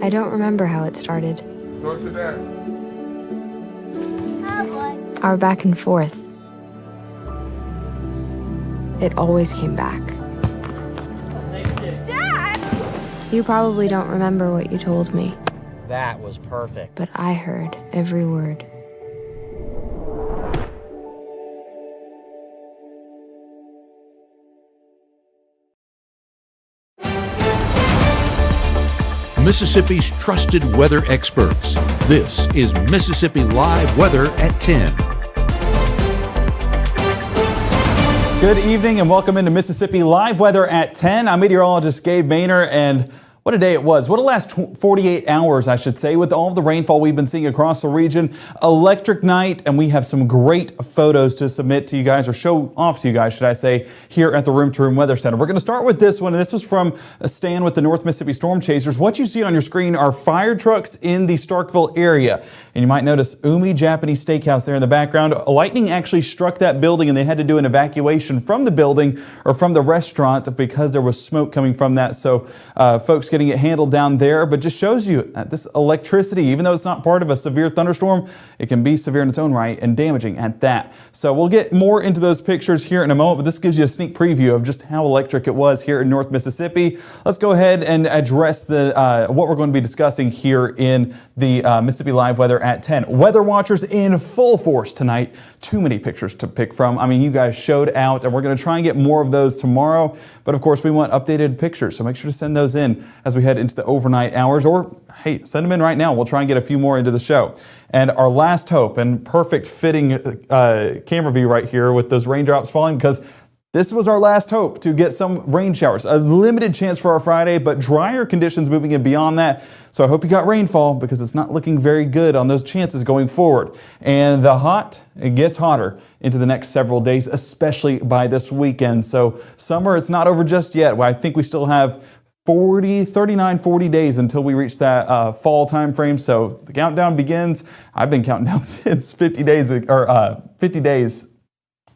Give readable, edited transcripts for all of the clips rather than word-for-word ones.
I don't remember how it started. Go to that. Our back and forth. It always came back. Dad! You probably don't remember what you told me, That was perfect. but I heard every word. Mississippi's trusted weather experts. This is Mississippi Live Weather at 10. Good evening and welcome into Mississippi Live Weather at 10. I'm meteorologist Gabe Maynor, and what a day it was. What a last 48 hours, I should say, with all of the rainfall we've been seeing across the region. Electric night, and we have some great photos to submit to you guys, or show off to you guys, should I say, here at the Room to Room Weather Center. We're going to start with this one, and this was from Stan with the North Mississippi Storm Chasers. What you see on your screen are fire trucks in the Starkville area. And you might notice Umi Japanese Steakhouse there in the background. Lightning actually struck that building, and they had to do an evacuation from the building, or from the restaurant, because there was smoke coming from that. So folks getting it handled down there, but just shows you this electricity, even though it's not part of a severe thunderstorm, it can be severe in its own right and damaging at that. So we'll get more into those pictures here in a moment, but this gives you a sneak preview of just how electric it was here in North Mississippi. Let's go ahead and address the what we're going to be discussing here in the Mississippi Live Weather at 10. Weather watchers in full force tonight. Too many pictures to pick from. I mean, you guys showed out, and we're going to try and get more of those tomorrow. But of course, we want updated pictures, so make sure to send those in as we head into the overnight hours, or hey, send them in right now. We'll try and get a few more into the show. And our last hope, and perfect fitting camera view right here with those raindrops falling, because this was our last hope to get some rain showers. A limited chance for our Friday, but drier conditions moving in beyond that. So I hope you got rainfall, because it's not looking very good on those chances going forward. And it gets hotter into the next several days, especially by this weekend. So summer, it's not over just yet. I think we still have 39, 40 days until we reach that fall time frame. So the countdown begins. I've been counting down since 50 days,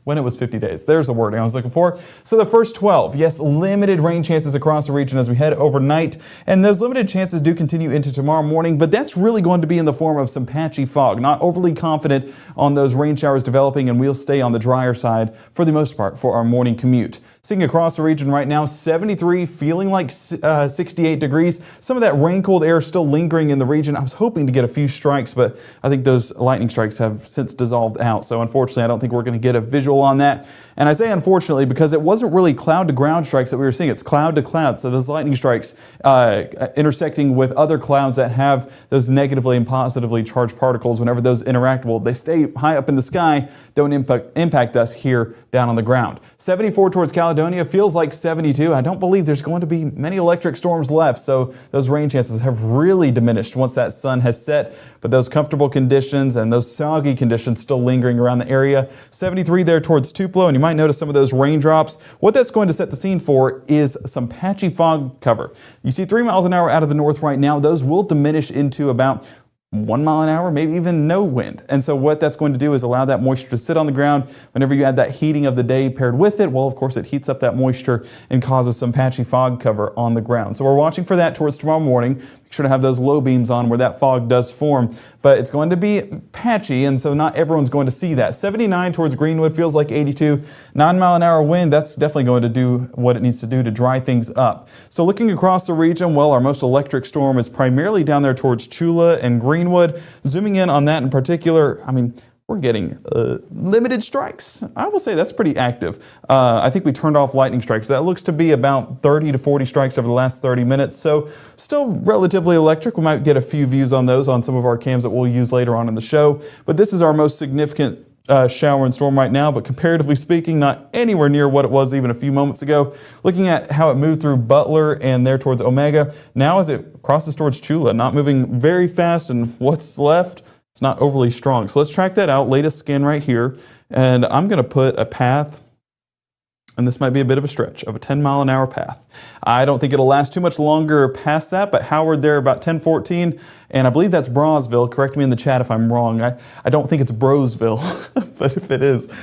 when it was 50 days. There's the wording I was looking for. So the first 12, yes, limited rain chances across the region as we head overnight. And those limited chances do continue into tomorrow morning, but that's really going to be in the form of some patchy fog. Not overly confident on those rain showers developing, and we'll stay on the drier side for the most part for our morning commute. Seeing across the region right now, 73, feeling like 68 degrees. Some of that rain-cooled air still lingering in the region. I was hoping to get a few strikes, but I think those lightning strikes have since dissolved out. So unfortunately, I don't think we're going to get a visual on that. And I say unfortunately because it wasn't really cloud to ground strikes that we were seeing. It's cloud to cloud. So those lightning strikes intersecting with other clouds that have those negatively and positively charged particles, whenever those interact, well, they stay high up in the sky, don't impact us here down on the ground. 74 towards Caledonia, feels like 72. I don't believe there's going to be many electric storms left, so those rain chances have really diminished once that sun has set. But those comfortable conditions and those soggy conditions still lingering around the area. 73 there towards Tupelo, and you might notice some of those raindrops. What that's going to set the scene for is some patchy fog cover. You see 3 miles an hour out of the north right now. Those will diminish into about 1 mile an hour, maybe even no wind. And so what that's going to do is allow that moisture to sit on the ground. Whenever you add that heating of the day paired with it, well, of course, it heats up that moisture and causes some patchy fog cover on the ground. So we're watching for that towards tomorrow morning. Make sure to have those low beams on where that fog does form. But it's going to be patchy, and so not everyone's going to see that. 79 towards Greenwood, feels like 82. 9 mile an hour wind, that's definitely going to do what it needs to do to dry things up. So looking across the region, well, our most electric storm is primarily down there towards Chula and Greenwood. Zooming in on that in particular, I mean, we're getting limited strikes. I will say that's pretty active. I think we turned off lightning strikes. That looks to be about 30 to 40 strikes over the last 30 minutes. So still relatively electric. We might get a few views on those on some of our cams that we'll use later on in the show. But this is our most significant shower and storm right now, but comparatively speaking, not anywhere near what it was even a few moments ago. Looking at how it moved through Butler and there towards Omega, now as it crosses towards Chula, not moving very fast, and what's left, it's not overly strong. So let's track that out. Latest scan right here. And I'm going to put a path, and this might be a bit of a stretch, of a 10 mile an hour path. I don't think it'll last too much longer past that, but Howard there about 10:14, and I believe that's Brosville. Correct me in the chat if I'm wrong. I don't think it's Brosville, but if it is,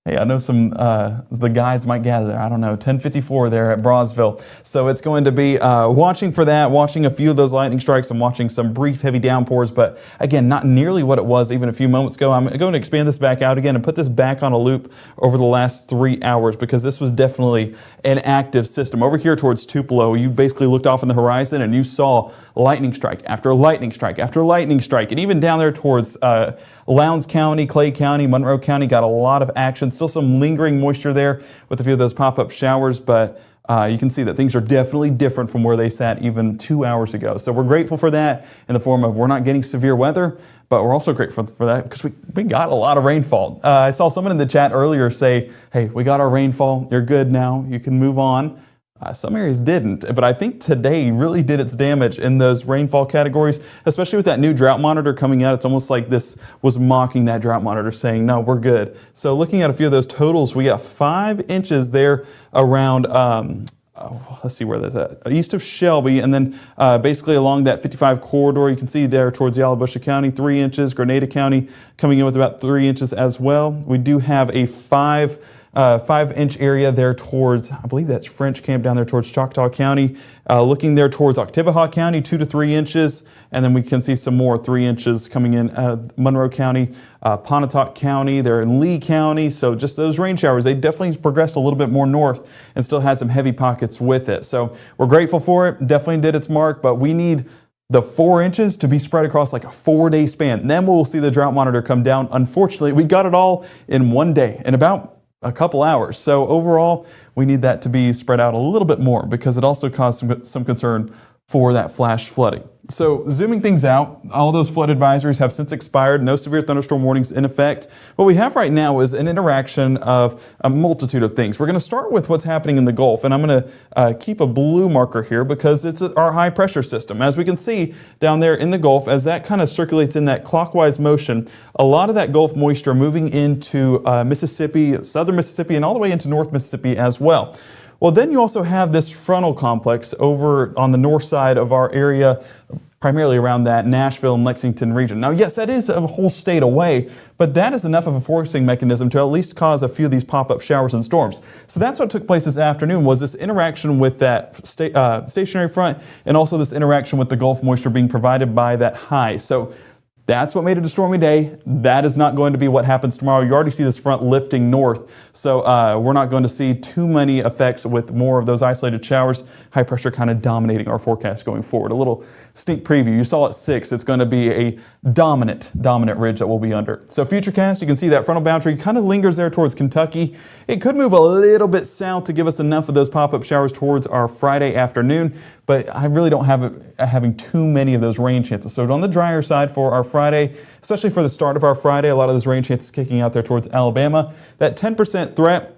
Hey, I know the guys might gather there. I don't know, 10:54 there at Brosville. So it's going to be watching for that, watching a few of those lightning strikes and watching some brief heavy downpours. But again, not nearly what it was even a few moments ago. I'm going to expand this back out again and put this back on a loop over the last 3 hours because this was definitely an active system. Over here towards Tupelo, you basically looked off on the horizon and you saw lightning strike after lightning strike after lightning strike. And even down there towards Lowndes County, Clay County, Monroe County got a lot of action. Still some lingering moisture there with a few of those pop-up showers, but you can see that things are definitely different from where they sat even 2 hours ago. So we're grateful for that in the form of we're not getting severe weather, but we're also grateful for that because we got a lot of rainfall. I saw someone in the chat earlier say, hey, we got our rainfall. You're good now. You can move on. Some areas didn't, but I think today really did its damage in those rainfall categories, especially with that new drought monitor coming out. It's almost like this was mocking that drought monitor saying, no, we're good. So looking at a few of those totals, we got 5 inches there around, let's see where that's at, east of Shelby, and then basically along that 55 corridor, you can see there towards Yalobusha County, 3 inches, Grenada County coming in with about 3 inches as well. We do have a 5-inch area there towards, I believe that's French Camp down there towards Choctaw County. Looking there towards Oktibbeha County, 2 to 3 inches. And then we can see some more 3 inches coming in Monroe County, Pontotoc County, they're in Lee County. So just those rain showers, they definitely progressed a little bit more north and still had some heavy pockets with it. So we're grateful for it. Definitely did its mark, but we need the 4 inches to be spread across like a 4-day span. And then we'll see the drought monitor come down. Unfortunately, we got it all in 1 day, in about a couple hours. So overall, we need that to be spread out a little bit more because it also caused some concern for that flash flooding. So zooming things out, all those flood advisories have since expired. No severe thunderstorm warnings in effect. What we have right now is an interaction of a multitude of things. We're going to start with what's happening in the Gulf, and I'm going to keep a blue marker here because it's our high pressure system. As we can see down there in the Gulf, as that kind of circulates in that clockwise motion, a lot of that Gulf moisture moving into Mississippi, southern Mississippi, and all the way into North Mississippi as well. Well, then you also have this frontal complex over on the north side of our area, primarily around that Nashville and Lexington region. Now, yes, that is a whole state away, but that is enough of a forcing mechanism to at least cause a few of these pop-up showers and storms. So that's what took place this afternoon, was this interaction with that stationary front and also this interaction with the Gulf moisture being provided by that high. So that's what made it a stormy day. That is not going to be what happens tomorrow. You already see this front lifting north, so we're not going to see too many effects with more of those isolated showers. High pressure kind of dominating our forecast going forward. A little sneak preview. You saw at 6. It's going to be a dominant ridge that we'll be under. So futurecast, you can see that frontal boundary kind of lingers there towards Kentucky. It could move a little bit south to give us enough of those pop-up showers towards our Friday afternoon, but I really don't have it having too many of those rain chances. So on the drier side for our Friday, especially for the start of our Friday, a lot of those rain chances kicking out there towards Alabama. That 10% threat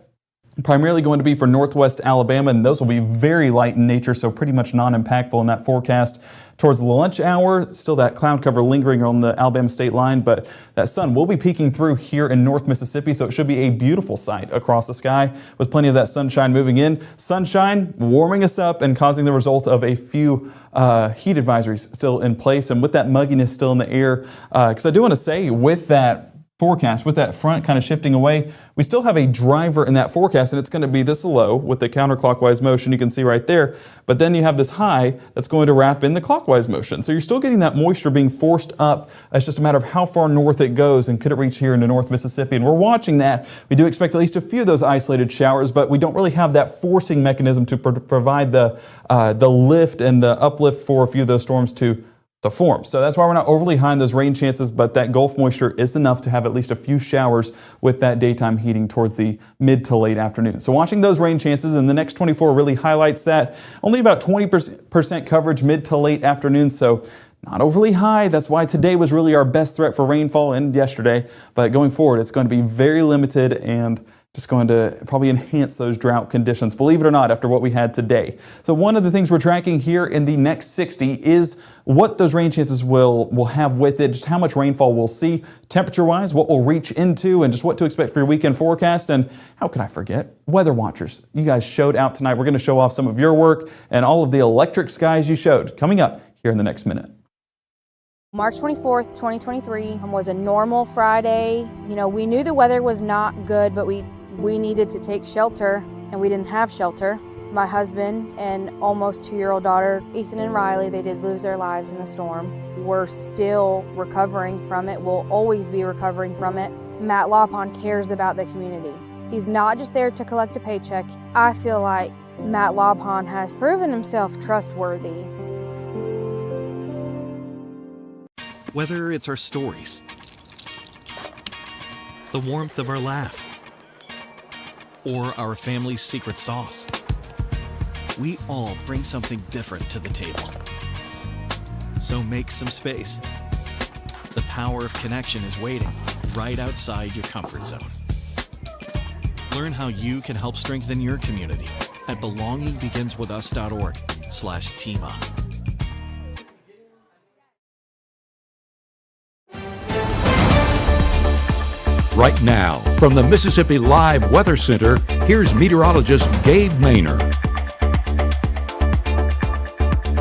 primarily going to be for northwest Alabama, and those will be very light in nature, so pretty much non-impactful in that forecast. Towards the lunch hour, still that cloud cover lingering on the Alabama state line, but that sun will be peeking through here in North Mississippi, so it should be a beautiful sight across the sky with plenty of that sunshine moving in. Sunshine warming us up and causing the result of a few heat advisories still in place, and with that mugginess still in the air, because I do want to say with that forecast, with that front kind of shifting away, we still have a driver in that forecast, and it's going to be this low with the counterclockwise motion you can see right there, but then you have this high that's going to wrap in the clockwise motion. So you're still getting that moisture being forced up. It's just a matter of how far north it goes and could it reach here into North Mississippi, and we're watching that. We do expect at least a few of those isolated showers, but we don't really have that forcing mechanism to provide the lift and the uplift for a few of those storms to form. So that's why we're not overly high in those rain chances, but that Gulf moisture is enough to have at least a few showers with that daytime heating towards the mid to late afternoon. So watching those rain chances in the next 24 really highlights that. Only about 20% coverage mid to late afternoon, so not overly high. That's why today was really our best threat for rainfall, and yesterday. But going forward, it's going to be very limited and just going to probably enhance those drought conditions, believe it or not, after what we had today. So one of the things we're tracking here in the next 60 is what those rain chances will have with it, just how much rainfall we'll see temperature-wise, what we'll reach into, and just what to expect for your weekend forecast. And how could I forget? Weather watchers. You guys showed out tonight. We're going to show off some of your work and all of the electric skies you showed coming up here in the next minute. March 24th, 2023 was a normal Friday. You know, we knew the weather was not good, but we needed to take shelter, and we didn't have shelter. My husband and almost 2-year-old daughter, Ethan and Riley, they did lose their lives in the storm. We're still recovering from it. We'll always be recovering from it. Matt Lawpon cares about the community. He's not just there to collect a paycheck. I feel like Matt Lawpon has proven himself trustworthy. Whether it's our stories, the warmth of our laugh, or our family's secret sauce, we all bring something different to the table. So make some space. The power of connection is waiting right outside your comfort zone. Learn how you can help strengthen your community at belongingbeginswithus.org/teamup. Right now, from the Mississippi Live Weather Center, here's meteorologist Gabe Maynor.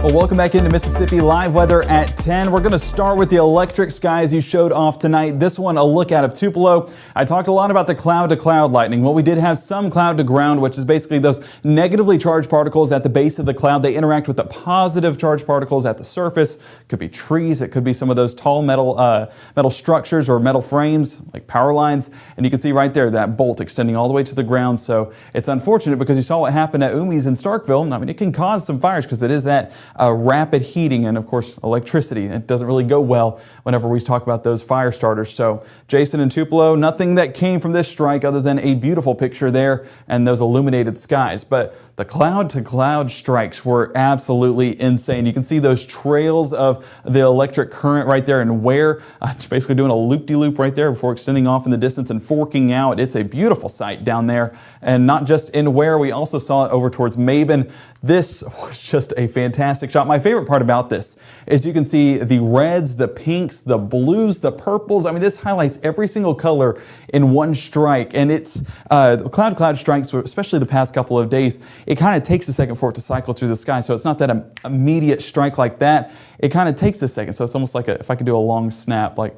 Well, welcome back into Mississippi Live Weather at 10. We're going to start with the electric skies you showed off tonight. This one, a look out of Tupelo. I talked a lot about the cloud-to-cloud lightning. Well, we did have some cloud-to-ground, which is basically those negatively charged particles at the base of the cloud. They interact with the positive charged particles at the surface. It could be trees. It could be some of those tall metal structures or metal frames, like power lines. And you can see right there that bolt extending all the way to the ground. So it's unfortunate because you saw what happened at Umis in Starkville. I mean, it can cause some fires because it is that rapid heating and, of course, electricity. It doesn't really go well whenever we talk about those fire starters. So Jason and Tupelo, nothing that came from this strike other than a beautiful picture there and those illuminated skies. But the cloud-to-cloud strikes were absolutely insane. You can see those trails of the electric current right there and Ware. It's basically doing a loop-de-loop right there before extending off in the distance and forking out. It's a beautiful sight down there. And not just in Ware, we also saw it over towards Maben. This was just a fantastic shot. My favorite part about this is you can see the reds, the pinks, the blues, the purples. I mean, this highlights every single color in one strike. And it's cloud-to-cloud strikes, especially the past couple of days, it kind of takes a second for it to cycle through the sky. So it's not that immediate strike like that. It kind of takes a second. So it's almost like if I could do a long snap, like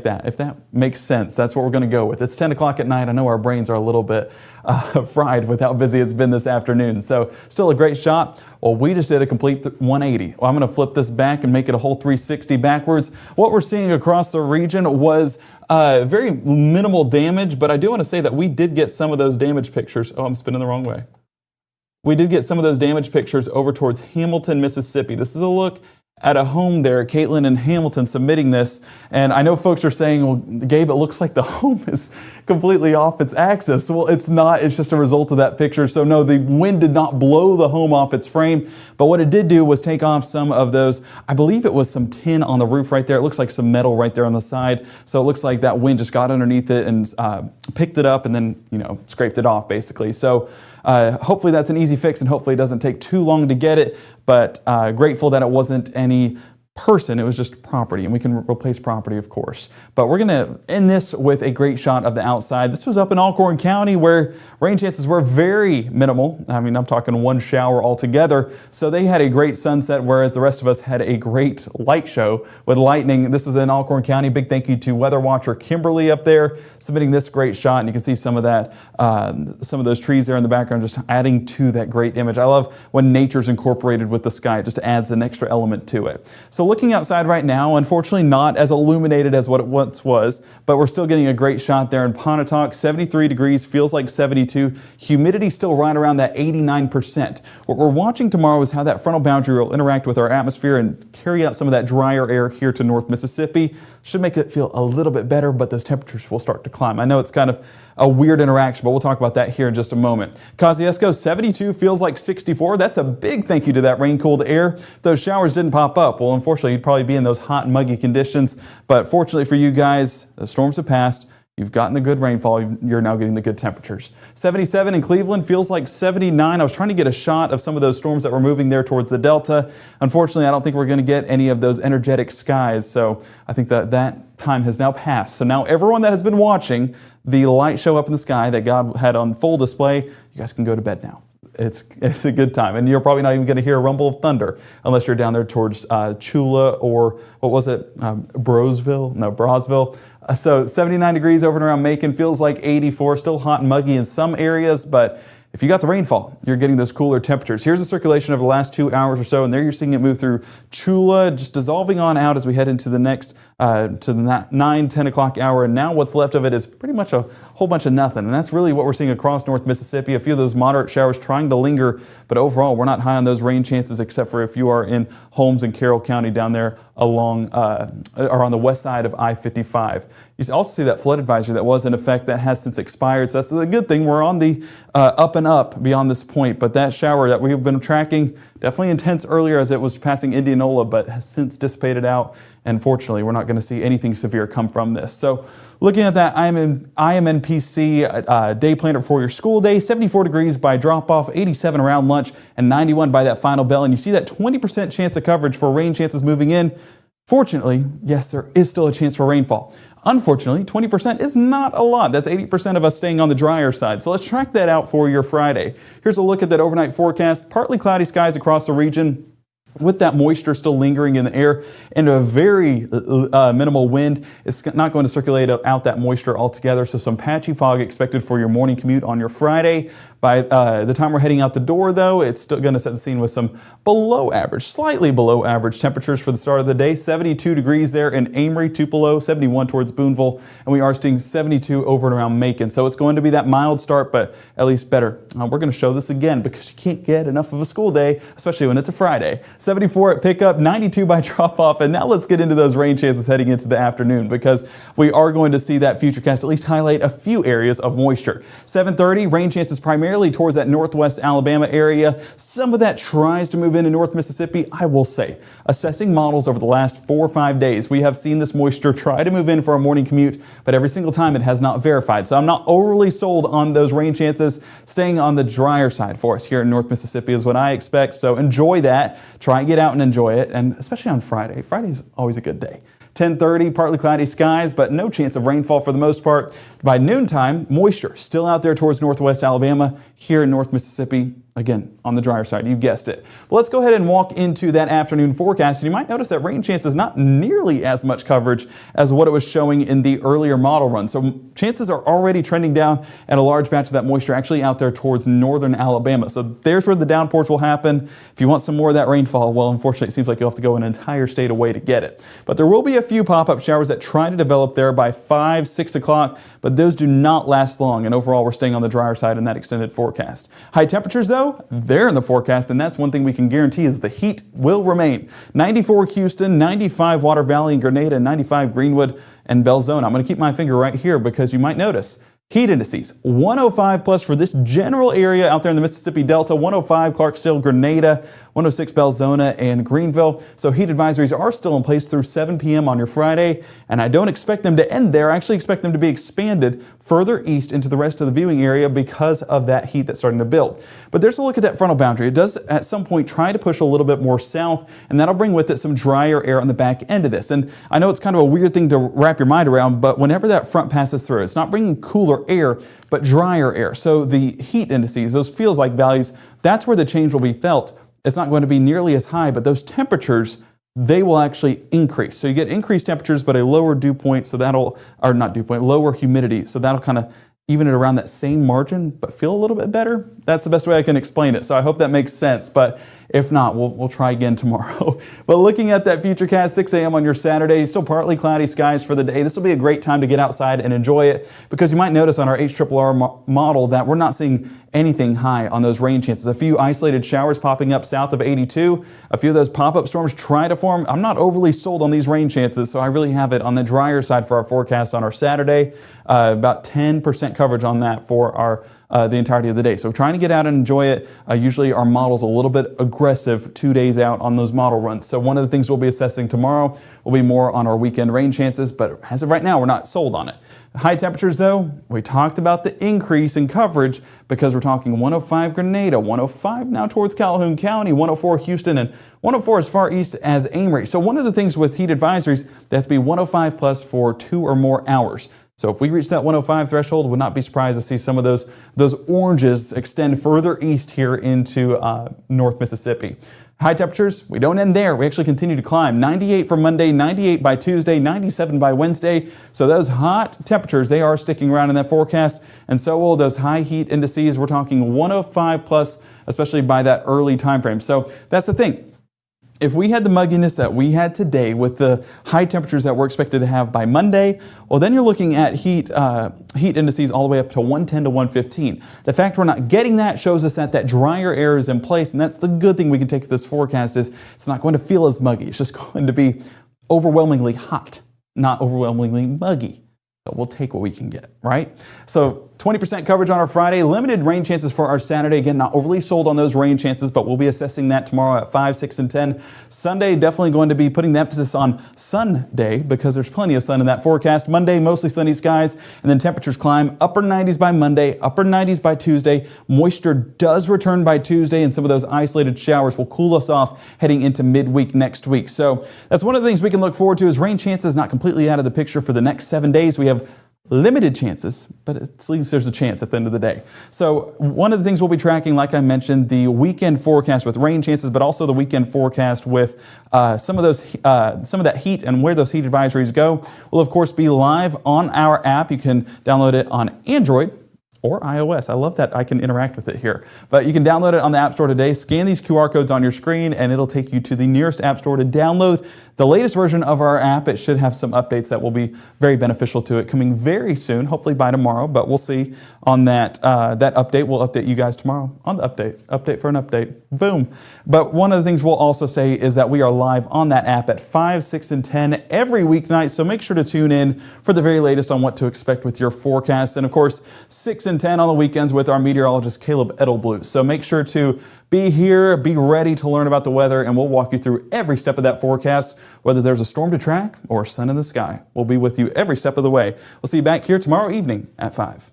that, if that makes sense. That's what we're going to go with. It's 10 o'clock at night. I know our brains are a little bit fried with how busy it's been this afternoon. So still a great shot. Well, we just did a complete 180. Well, I'm going to flip this back and make it a whole 360 backwards. What we're seeing across the region was very minimal damage, but I do want to say that we did get some of those damage pictures. Oh, I'm spinning the wrong way. We did get some of those damage pictures over towards Hamilton, Mississippi. This is a look at a home there. Caitlin and Hamilton submitting this. And I know folks are saying, well, Gabe, it looks like the home is completely off its axis. Well, it's not. It's just a result of that picture. So no, the wind did not blow the home off its frame. But what it did do was take off some of those, I believe it was some tin on the roof right there. It looks like some metal right there on the side. So it looks like that wind just got underneath it and picked it up and then, scraped it off basically. So hopefully that's an easy fix and hopefully it doesn't take too long to get it. But grateful that it wasn't any person, it was just property, and we can replace property, of course. But we're going to end this with a great shot of the outside. This was up in Alcorn County where rain chances were very minimal. I mean, I'm talking one shower altogether. So they had a great sunset, whereas the rest of us had a great light show with lightning. This was in Alcorn County. Big thank you to weather watcher Kimberly up there submitting this great shot. And you can see some of that, some of those trees there in the background, just adding to that great image. I love when nature's incorporated with the sky. It just adds an extra element to it. So looking outside right now, unfortunately not as illuminated as what it once was, but we're still getting a great shot there in Pontotoc. 73 degrees, feels like 72. Humidity still right around that 89%. What we're watching tomorrow is how that frontal boundary will interact with our atmosphere and carry out some of that drier air here to North Mississippi. Should make it feel a little bit better, but those temperatures will start to climb. I know it's kind of a weird interaction, but we'll talk about that here in just a moment. Kosciuszko, 72, feels like 64. That's a big thank you to that rain-cooled air. If those showers didn't pop up, well, unfortunately, you'd probably be in those hot and muggy conditions. But fortunately for you guys, the storms have passed. You've gotten the good rainfall. You're now getting the good temperatures. 77 in Cleveland, feels like 79. I was trying to get a shot of some of those storms that were moving there towards the Delta. Unfortunately, I don't think we're going to get any of those energetic skies. So I think that time has now passed. So now everyone that has been watching the light show up in the sky that God had on full display, you guys can go to bed now. it's a good time. And you're probably not even going to hear a rumble of thunder unless you're down there towards Chula or what was it, Brosville. So 79 degrees over and around Macon, feels like 84, still hot and muggy in some areas, but if you got the rainfall, you're getting those cooler temperatures. Here's the circulation over the last 2 hours or so, and there you're seeing it move through Chula, just dissolving on out as we head into the next, to the 9, 10 o'clock hour. And now what's left of it is pretty much a whole bunch of nothing. And that's really what we're seeing across North Mississippi. A few of those moderate showers trying to linger, but overall, we're not high on those rain chances except for if you are in Holmes and Carroll County down there along, or on the west side of I-55. You also see that flood advisory that was in effect that has since expired. So that's a good thing. We're on the up and up beyond this point, but that shower that we've been tracking, definitely intense earlier as it was passing Indianola, but has since dissipated out. And fortunately, we're not going to see anything severe come from this. So looking at that IMNPC day planner for your school day, 74 degrees by drop off, 87 around lunch, and 91 by that final bell. And you see that 20% chance of coverage for rain chances moving in. Fortunately, yes, there is still a chance for rainfall. Unfortunately, 20% is not a lot. That's 80% of us staying on the drier side. So let's track that out for your Friday. Here's a look at that overnight forecast. Partly cloudy skies across the region, with that moisture still lingering in the air and a very minimal wind. It's not going to circulate out that moisture altogether, so some patchy fog expected for your morning commute on your Friday. By the time we're heading out the door, though, it's still going to set the scene with some below average, slightly below average temperatures for the start of the day. 72 degrees there in Amory, Tupelo, 71 towards Boonville, and we are seeing 72 over and around Macon. So it's going to be that mild start, but at least better. We're going to show this again because you can't get enough of a school day, especially when it's a Friday. 74 at pickup, 92 by drop off, and now let's get into those rain chances heading into the afternoon because we are going to see that futurecast at least highlight a few areas of moisture. 7:30, rain chances primarily towards that northwest Alabama area. Some of that tries to move into North Mississippi. I will say, assessing models over the last 4 or 5 days, we have seen this moisture try to move in for our morning commute, but every single time it has not verified. So I'm not overly sold on those rain chances. Staying on the drier side for us here in North Mississippi is what I expect. So enjoy that. Try and get out and enjoy it, and especially on Friday. Friday's always a good day. 10:30, partly cloudy skies, but no chance of rainfall for the most part. By noontime, moisture still out there towards northwest Alabama. Here in North Mississippi, again, on the drier side, you guessed it. Well, let's go ahead and walk into that afternoon forecast. And you might notice that rain chance is not nearly as much coverage as what it was showing in the earlier model run. So chances are already trending down, and a large batch of that moisture actually out there towards northern Alabama. So there's where the downpours will happen. If you want some more of that rainfall, well, unfortunately, it seems like you'll have to go an entire state away to get it. But there will be a few pop-up showers that try to develop there by 5, 6 o'clock, but those do not last long. And overall, we're staying on the drier side in that extended forecast. High temperatures, though, they're in the forecast, and that's one thing we can guarantee is the heat will remain. 94 Houston, 95 Water Valley and Grenada, 95 Greenwood and Belzona. I'm going to keep my finger right here because you might notice heat indices, 105 plus for this general area out there in the Mississippi Delta, 105 Clarksdale, Grenada, 106 Belzona and Greenville. So heat advisories are still in place through 7 p.m. on your Friday, and I don't expect them to end there. I actually expect them to be expanded further east into the rest of the viewing area because of that heat that's starting to build. But there's a look at that frontal boundary. It does at some point try to push a little bit more south, and that'll bring with it some drier air on the back end of this. And I know it's kind of a weird thing to wrap your mind around, but whenever that front passes through, it's not bringing cooler air, but drier air. So the heat indices, those feels like values, that's where the change will be felt. It's not going to be nearly as high, but those temperatures, they will actually increase. So you get increased temperatures, but a lower dew point, so that'll, or not dew point, lower humidity. So that'll kind of even it around that same margin, but feel a little bit better. That's the best way I can explain it. So I hope that makes sense. But if not, we'll try again tomorrow. But looking at that futurecast, 6 a.m. on your Saturday, still partly cloudy skies for the day. This will be a great time to get outside and enjoy it because you might notice on our HRRR model that we're not seeing anything high on those rain chances. A few isolated showers popping up south of 82. A few of those pop-up storms try to form. I'm not overly sold on these rain chances, so I really have it on the drier side for our forecast on our Saturday. About 10% coverage on that for our the entirety of the day. So trying to get out and enjoy it. Usually our model's a little bit aggressive 2 days out on those model runs. So one of the things we'll be assessing tomorrow will be more on our weekend rain chances, but as of right now, we're not sold on it. High temperatures though, we talked about the increase in coverage because we're talking 105 Grenada, 105 now towards Calhoun County, 104 Houston, and 104 as far east as Amory. So one of the things with heat advisories, they have to be 105 plus for 2 or more hours. So if we reach that 105 threshold, would not be surprised to see some of those oranges extend further east here into North Mississippi. High temperatures, we don't end there. We actually continue to climb. 98 for Monday, 98 by Tuesday, 97 by Wednesday. So those hot temperatures, they are sticking around in that forecast. And so will those high heat indices. We're talking 105 plus, especially by that early time frame. So that's the thing. If we had the mugginess that we had today with the high temperatures that we're expected to have by Monday, well, then you're looking at heat indices all the way up to 110 to 115. The fact we're not getting that shows us that drier air is in place, and that's the good thing we can take this forecast is it's not going to feel as muggy. It's just going to be overwhelmingly hot, not overwhelmingly muggy. So we'll take what we can get, right? So 20% coverage on our Friday, limited rain chances for our Saturday. Again, not overly sold on those rain chances, but we'll be assessing that tomorrow at 5, 6, and 10. Sunday, definitely going to be putting the emphasis on Sunday because there's plenty of sun in that forecast. Monday, mostly sunny skies, and then temperatures climb. Upper 90s by Monday, upper 90s by Tuesday. Moisture does return by Tuesday, and some of those isolated showers will cool us off heading into midweek next week. So that's one of the things we can look forward to is rain chances not completely out of the picture for the next 7 days. We have limited chances, but at least there's a chance at the end of the day. So one of the things we'll be tracking, like I mentioned, the weekend forecast with rain chances, but also the weekend forecast with some of that heat and where those heat advisories go will of course be live on our app. You can download it on Android or iOS. I love that I can interact with it here. But you can download it on the App Store today. Scan these QR codes on your screen and it'll take you to the nearest App Store to download the latest version of our app. It should have some updates that will be very beneficial to it coming very soon, hopefully by tomorrow, but we'll see on that update. We'll update you guys tomorrow on the update for an update. Boom. But one of the things we'll also say is that we are live on that app at 5, 6, and 10 every weeknight. So make sure to tune in for the very latest on what to expect with your forecasts. And of course, 6 and 10 on the weekends with our meteorologist, Caleb Edelblut. So make sure to be here, be ready to learn about the weather, and we'll walk you through every step of that forecast, whether there's a storm to track or sun in the sky. We'll be with you every step of the way. We'll see you back here tomorrow evening at 5.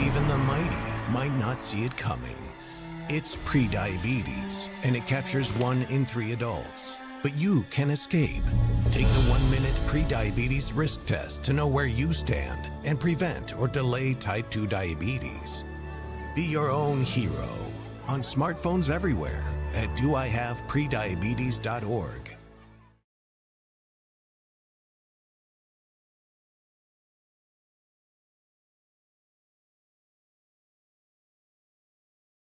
Even the mighty might not see it coming. It's prediabetes, and it captures 1 in 3 adults. But you can escape. Take the 1-minute prediabetes risk test to know where you stand and prevent or delay type 2 diabetes. Be your own hero on smartphones everywhere at doihaveprediabetes.org.